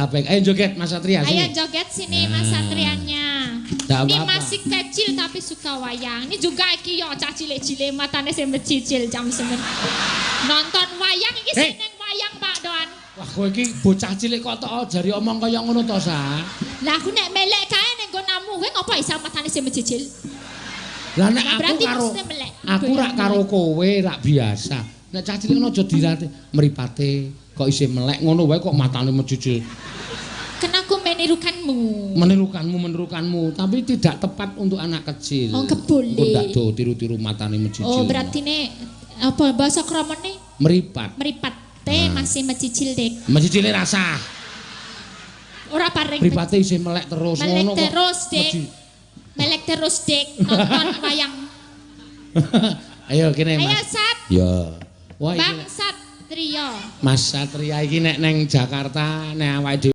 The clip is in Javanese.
apik. Ayo joget Mas Satria sini. Ayo joget sini Mas Satrianya. Nggak Ini apa-apa. masih kecil tapi suka wayang. Ini juga iki yo cah cilik-cilik matane sing becicil jam semen. Nonton wayang iki sing ning wayang Pak Don. Wah kowe iki bocah cilik kok tok jari omong kaya ngono to, Sa. Lah aku nek melek kae ning nggonamu kowe ngopo iso matane sing becicil? Lah nek Nah, aku berarti karo maksudnya melek. aku rak karo kowe rak biasa. Nek cah cilik ngono aja dirate mripate kok isih melek ngono wae kok matane mejujul. Kena aku menirukanmu. Menirukanmu, tapi tidak tepat untuk anak kecil. Oh, keboleh. Kok ndak do tiru-tiru matane mejujul. Oh, berarti nih apa bahasa kramane meripat. meripat teh masih mecicil Dek. Mejujule rasa. Ora paring Mripate isih melek terus melek ngono kok. terus Dek. Melek terus Dek nonton wayang. Ayo kene Ayo Mas. Sat. Ya. Wah Bang iki Satrio. Mas Satria iki nek neng Jakarta nek awake